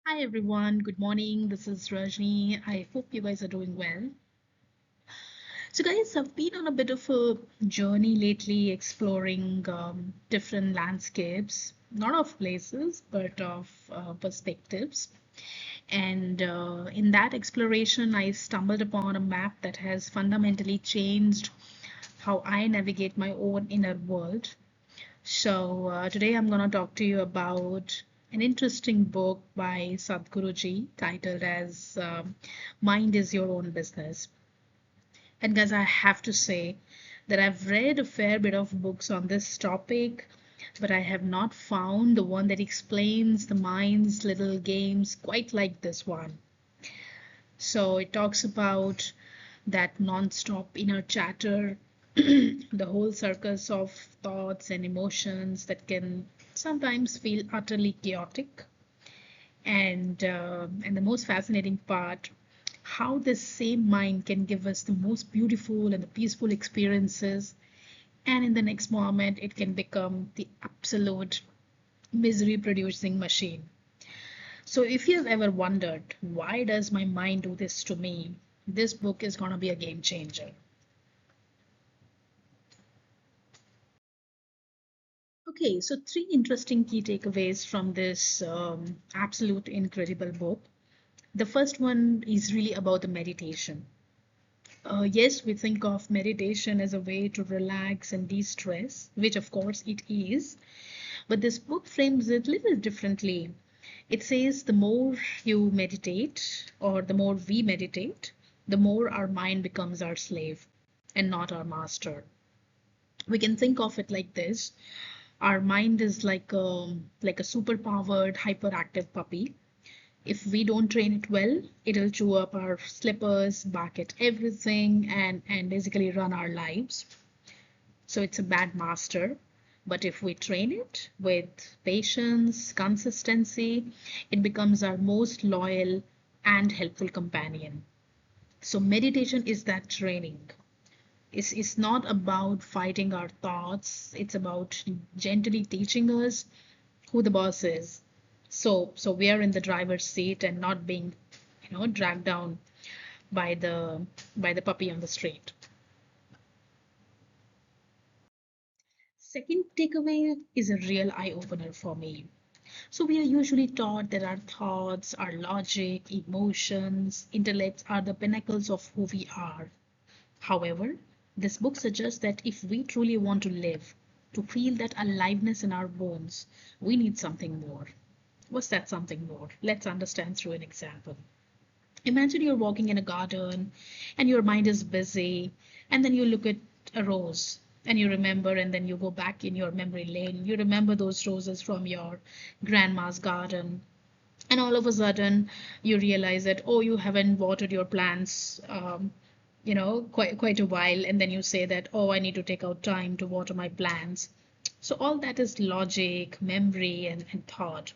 Hi everyone, good morning. This is Rajni. I hope you guys are doing well. So, guys, I've been on a bit of a journey lately exploring different landscapes, not of places, but of perspectives. And in that exploration, I stumbled upon a map that has fundamentally changed how I navigate my own inner world. So today I'm going to talk to you about an interesting book by Sadhguru titled as Mind is Your Own Business. And guys, I have to say that I've read a fair bit of books on this topic, but I have not found the one that explains the mind's little games quite like this one. So it talks about that non-stop inner chatter, the whole circus of thoughts and emotions that can sometimes feel utterly chaotic. And the most fascinating part, how this same mind can give us the most beautiful and the peaceful experiences, and in the next moment it can become the absolute misery producing machine. So if you've ever wondered, why does my mind do this to me? This book is going to be a game changer. Okay, so three interesting key takeaways from this absolute incredible book. The first one is really about the meditation. Yes, we think of meditation as a way to relax and de stress, which of course it is, but this book frames it a little differently. It says the more you meditate, or the more we meditate, the more our mind becomes our slave and not our master. We can think of it like this. Our mind is like a super powered hyperactive puppy. If we don't train it well, it'll chew up our slippers, bark at everything, and basically run our lives. So it's a bad master. But if we train it with patience, consistency, it becomes our most loyal and helpful companion. So meditation is that training. It's not about fighting our thoughts. It's about gently teaching us who the boss is. So we are in the driver's seat and not being, dragged down by the puppy on the street. Second takeaway is a real eye opener for me. So we are usually taught that our thoughts, our logic, emotions, intellects are the pinnacles of who we are. However, this book suggests that if we truly want to live, to feel that aliveness in our bones, we need something more. What's that something more? Let's understand through an example. Imagine you're walking in a garden and your mind is busy, and then you look at a rose and you remember, and then you go back in your memory lane. You remember those roses from your grandma's garden, and all of a sudden you realize that, oh, you haven't watered your plants quite a while, and then you say that, oh, I need to take out time to water my plants. So all that is logic, memory, and thought.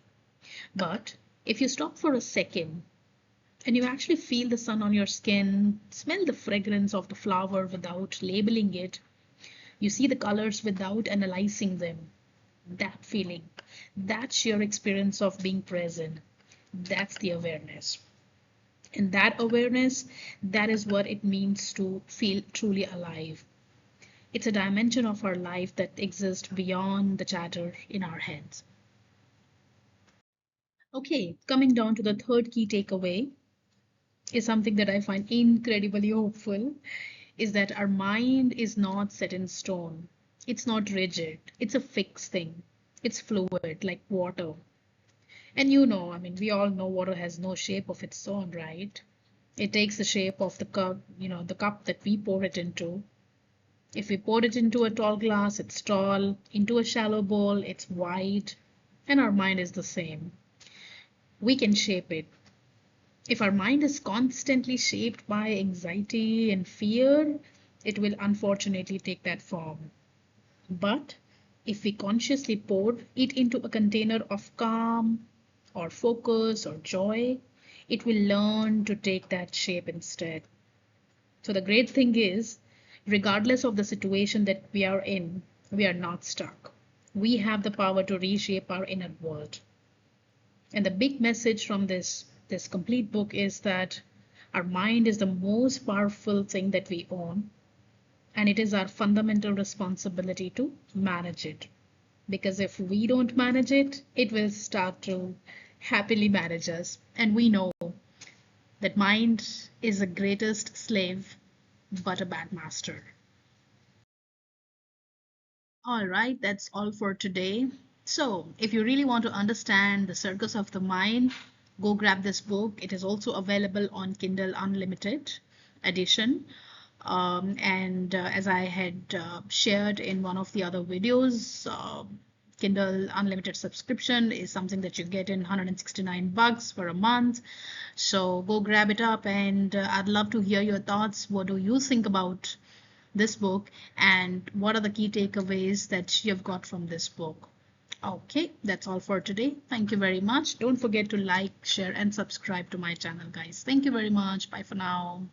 But if you stop for a second and you actually feel the sun on your skin, smell the fragrance of the flower without labeling it, you see the colors without analyzing them, that feeling, that's your experience of being present. That's the awareness. And that awareness, that is what it means to feel truly alive. It's a dimension of our life that exists beyond the chatter in our heads. Okay, coming down to the third key takeaway is something that I find incredibly hopeful, is that our mind is not set in stone. It's not rigid. It's a fixed thing. It's fluid, like water. And I mean, we all know water has no shape of its own, right? It takes the shape of the cup, the cup that we pour it into. If we pour it into a tall glass, it's tall. Into a shallow bowl, it's wide. And our mind is the same. We can shape it. If our mind is constantly shaped by anxiety and fear, it will unfortunately take that form. But if we consciously pour it into a container of calm or focus or joy, it will learn to take that shape instead. So the great thing is, regardless of the situation that we are in, we are not stuck. We have the power to reshape our inner world. And the big message from this complete book is that our mind is the most powerful thing that we own, and it is our fundamental responsibility to manage it. Because if we don't manage it, it will start to happily manage us. And we know that mind is the greatest slave, but a bad master. All right, that's all for today. So, if you really want to understand the circus of the mind, go grab this book. It is also available on Kindle Unlimited edition. And as I had shared in one of the other videos, Kindle Unlimited subscription is something that you get in 169 bucks for a month. So go grab it up, and I'd love to hear your thoughts. What do you think about this book, and what are the key takeaways that you've got from this book? Okay, that's all for today. Thank you very much. Don't forget to like, share, and subscribe to my channel, guys. Thank you very much. Bye for now.